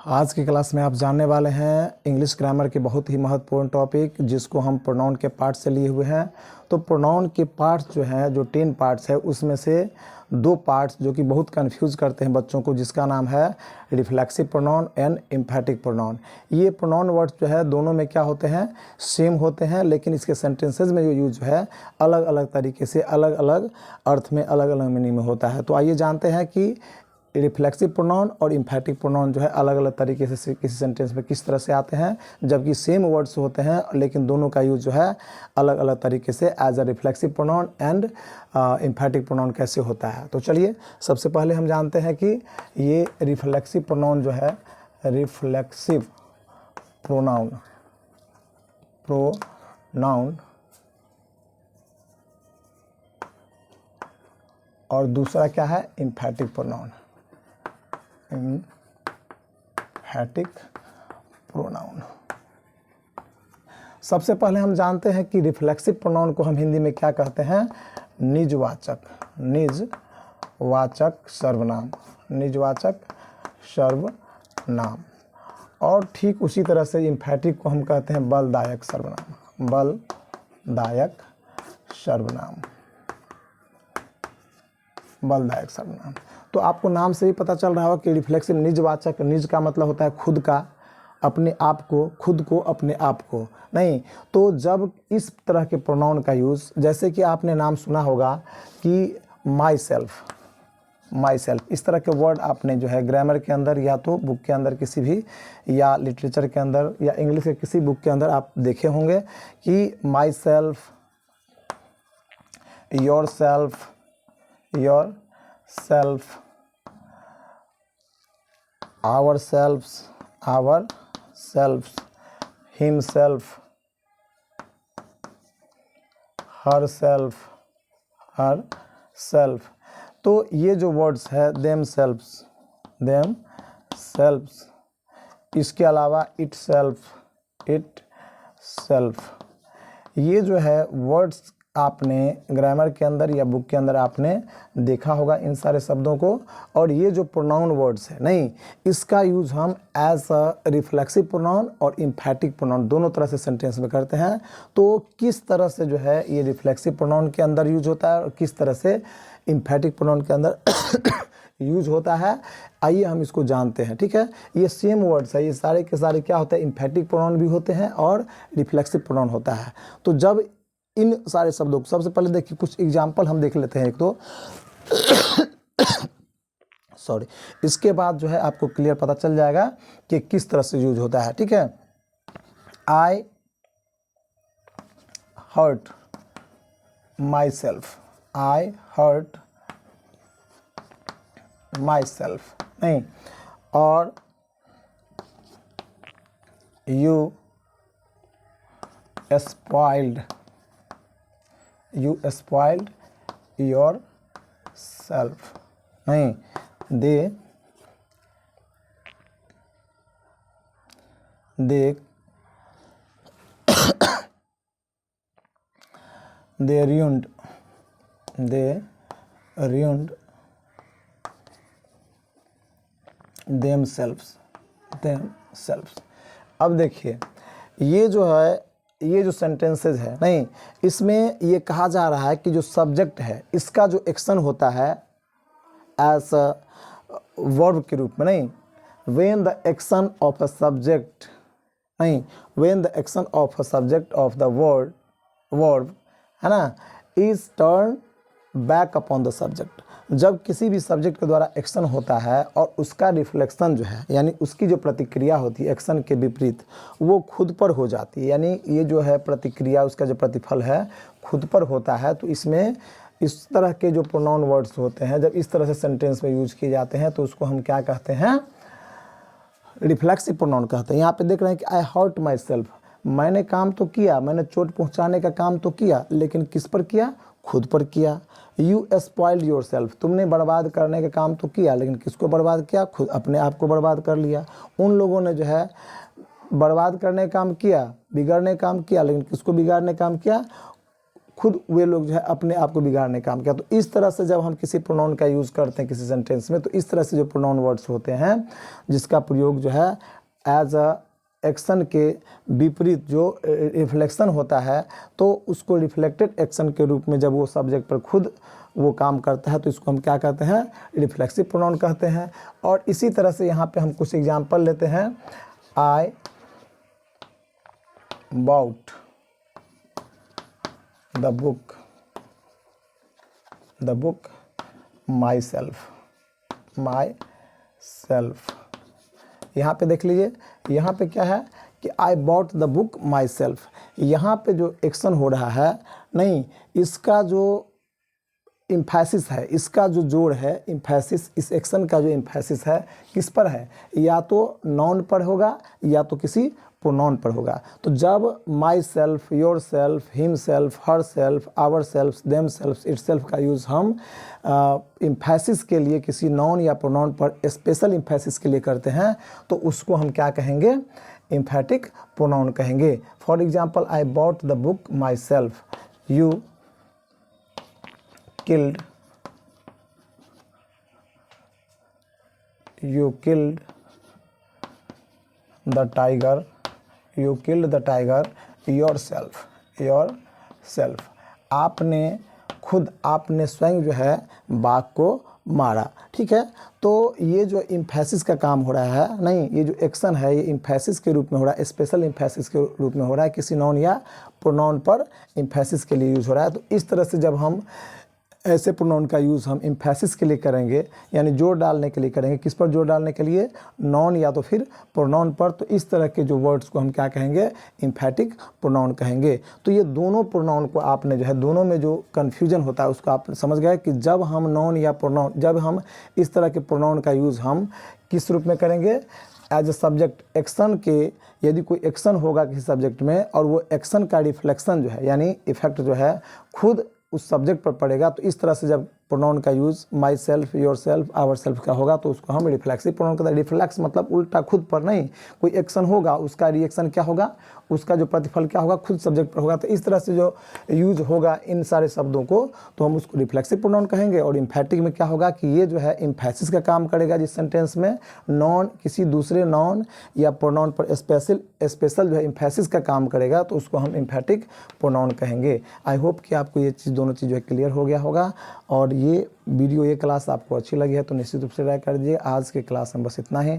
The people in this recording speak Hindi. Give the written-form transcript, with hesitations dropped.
आज की क्लास में आप जानने वाले हैं इंग्लिश ग्रामर के बहुत ही महत्वपूर्ण टॉपिक जिसको हम प्रोनाउन के पार्ट से लिए हुए हैं। तो प्रोनाउन के पार्ट्स जो हैं, जो 10 पार्ट्स है, उसमें से 2 पार्ट्स जो कि बहुत कंफ्यूज करते हैं बच्चों को, जिसका नाम है reflexive pronoun and emphatic pronoun. ये प्रोनाउन वर्ड्स जो है दोनों में क्या होते हैं, सेम होते हैं, लेकिन इसके सेंटेंसेज में जो यूज है अलग अलग तरीके से, अलग अलग अर्थ में, अलग अलग मीनिंग में होता है। तो आइए जानते हैं कि रिफ्लेक्सिव प्रोनाउन और एम्फैटिक प्रोनाउन जो है अलग अलग तरीके से किसी सेंटेंस में किस तरह से आते हैं, जबकि सेम वर्ड्स होते हैं लेकिन दोनों का यूज जो है अलग अलग तरीके से as a reflexive pronoun and emphatic pronoun कैसे होता है। तो चलिए सबसे पहले हम जानते हैं कि ये रिफ्लेक्सिव प्रोनाउन जो है, रिफ्लेक्सिव प्रोनाउन और दूसरा क्या है, एम्फैटिक प्रोनाउन। एम्फैटिक प्रोनाउन। सबसे पहले हम जानते हैं कि रिफ्लेक्सिव प्रोनाउन को हम हिंदी में क्या कहते हैं, निजवाचक, निजवाचक सर्वनाम, निजवाचक सर्वनाम। और ठीक उसी तरह से एम्फैटिक को हम कहते हैं बलदायक सर्वनाम, बलदायक सर्वनाम, बलदायक सर्वनाम। तो आपको नाम से ही पता चल रहा होगा कि रिफ्लेक्सिव निजवाचक, निज का मतलब होता है खुद का, अपने आप को, खुद को, अपने आप को नहीं। तो जब इस तरह के प्रोनाउन का यूज़, जैसे कि आपने नाम सुना होगा कि माई सेल्फ, माई सेल्फ, इस तरह के वर्ड आपने जो है ग्रामर के अंदर या तो बुक के अंदर किसी भी, या लिटरेचर के अंदर, या इंग्लिश के किसी बुक के अंदर आप देखे होंगे कि myself, yourself, yourself, ourselves, ourselves, himself, herself, herself. तो ये जो वर्ड्स है, देम सेल्फ्स, देम सेल्फ्स, इसके अलावा इट सेल्फ, इट सेल्फ, ये जो है वर्ड्स आपने ग्रामर के अंदर या बुक के अंदर आपने देखा होगा इन सारे शब्दों को। और ये जो प्रोनाउन वर्ड्स है नहीं, इसका यूज हम एज अ रिफ्लेक्सिव प्रोनाउन और एम्फैटिक प्रोनाउन दोनों तरह से सेंटेंस में करते हैं। तो किस तरह से जो है ये रिफ्लेक्सिव प्रोनाउन के अंदर यूज होता है और किस तरह से एम्फैटिक प्रोनाउन के अंदर यूज होता है, आइए हम इसको जानते हैं। ठीक है, ये सेम वर्ड्स है, ये सारे के सारे क्या होते हैं, एम्फैटिक प्रोनाउन भी होते हैं और रिफ्लेक्सिव प्रोनाउन होता है। तो जब इन सारे शब्दों को, सबसे पहले देखिए कुछ एग्जाम्पल हम देख लेते हैं एक दो सॉरी, इसके बाद जो है आपको क्लियर पता चल जाएगा कि किस तरह से यूज होता है। ठीक है, I hurt myself, I hurt myself नहीं, और you spoiled, you spoiled yourself नहीं, they ruined themselves। अब देखिए ये जो है, ये जो सेंटेंसेज है नहीं, इसमें ये कहा जा रहा है कि जो सब्जेक्ट है इसका जो एक्शन होता है एज अ वर्ब के रूप में नहीं, when the action of a subject नहीं, when the action of a subject of the verb है ना, is turn back upon the subject. जब किसी भी सब्जेक्ट के द्वारा एक्शन होता है और उसका रिफ्लेक्शन जो है, यानी उसकी जो प्रतिक्रिया होती है एक्शन के विपरीत, वो खुद पर हो जाती है, यानी ये जो है प्रतिक्रिया, उसका जो प्रतिफल है खुद पर होता है। तो इसमें इस तरह के जो प्रोनाउन वर्ड्स होते हैं, जब इस तरह से सेंटेंस में यूज किए जाते हैं तो उसको हम क्या कहते हैं, रिफ्लेक्सिव प्रोनाउन कहते हैं। यहाँ पे देख रहे हैं कि आई हर्ट माई सेल्फ, मैंने काम तो किया, मैंने चोट पहुँचाने का काम तो किया, लेकिन किस पर किया, खुद पर किया। यू स्पॉइल्ड योर सेल्फ, तुमने बर्बाद करने का काम तो किया, लेकिन किसको बर्बाद किया, खुद, अपने आप को बर्बाद कर लिया। उन लोगों ने जो है बर्बाद करने का काम किया, बिगाड़ने का काम किया, लेकिन किसको बिगाड़ने का काम किया, खुद वे लोग जो है अपने आप को बिगाड़ने का काम किया। तो इस तरह से जब हम किसी प्रोनाउन का यूज़ करते हैं किसी सेंटेंस में, तो इस तरह से जो प्रोनाउन वर्ड्स होते हैं जिसका प्रयोग जो है एज अ एक्शन के विपरीत जो रिफ्लेक्शन होता है, तो उसको रिफ्लेक्टेड एक्शन के रूप में जब वो सब्जेक्ट पर खुद वो काम करता है तो इसको हम क्या कहते हैं, रिफ्लेक्सिव प्रोनाउन कहते हैं। और इसी तरह से यहाँ पे हम कुछ एग्जांपल लेते हैं। I bought the book my self. यहाँ पे देख लीजिए, यहाँ पे क्या है कि I bought the book my self. यहाँ पे जो एक्शन हो रहा है, नहीं, इसका जो इम्फेसिस है, इसका जो जोड़ है इम्फेसिस, इस एक्शन का जो इम्फेसिस है किस पर है, या तो नाउन पर होगा या तो किसी प्रोनाउन पर होगा। तो जब myself, yourself, himself, herself, ourself, themself, itself का यूज़ हम इम्फेसिस के लिए किसी नाउन या प्रोनाउन पर स्पेशल इम्फेसिस के लिए करते हैं, तो उसको हम क्या कहेंगे, एम्फेटिक प्रोनाउन कहेंगे। For example, I bought the book my self, you killed the tiger yourself। आपने स्वयं जो है बाघ को मारा। ठीक है, तो ये जो इम्फेसिस का काम हो रहा है, नहीं, ये जो एक्शन है ये इम्फेसिस के रूप में हो रहा है, स्पेशल इम्फेसिस के रूप में हो रहा है, किसी नाउन या प्रोनाउन पर इम्फेसिस के लिए यूज़ हो रहा है। तो इस तरह से जब हम ऐसे प्रोनाउन का यूज़ हम इम्फेसिस के लिए करेंगे, यानी जोर डालने के लिए करेंगे, किस पर जोर डालने के लिए, नाउन या तो फिर प्रोनाउन पर, तो इस तरह के जो वर्ड्स को हम क्या कहेंगे, एम्फेटिक प्रोनाउन कहेंगे। तो ये दोनों प्रोनाउन को आपने जो है, दोनों में जो कन्फ्यूजन होता है उसको आप समझ गए कि जब हम नाउन या प्रोनाउन, जब हम इस तरह के प्रोनाउन का यूज़ हम किस रूप में करेंगे, एज ए सब्जेक्ट एक्शन के, यदि कोई एक्शन होगा किसी सब्जेक्ट में और वो एक्शन का रिफ्लेक्शन जो है यानी इफेक्ट जो है खुद उस सब्जेक्ट पर पड़ेगा, तो इस तरह से जब प्रोनाउन का use myself, yourself, ourself का होगा तो उसको हम रिफ्लेक्सिव प्रोनाउन कहते हैं। रिफ्लेक्स मतलब उल्टा, खुद पर नहीं, कोई एक्शन होगा उसका रिएक्शन क्या होगा, उसका जो प्रतिफल क्या होगा, खुद सब्जेक्ट पर होगा। तो इस तरह से जो यूज होगा इन सारे शब्दों को तो हम उसको रिफ्लेक्सिव प्रोनाउन कहेंगे। और इम्फेटिक में क्या होगा कि ये जो है इम्फेसिस का काम करेगा जिस सेंटेंस में नाउन किसी दूसरे नाउन या प्रोनाउन पर स्पेशल जो है इम्फेसिस का काम करेगा, तो उसको हम इम्फेटिक प्रोनाउन कहेंगे। आई होप कि आपको ये चीज़, दोनों चीज़ क्लियर हो गया होगा। और ये वीडियो, ये क्लास आपको अच्छी लगी है तो निश्चित रूप से लाइक कर दीजिए। आज के क्लास में बस इतना ही।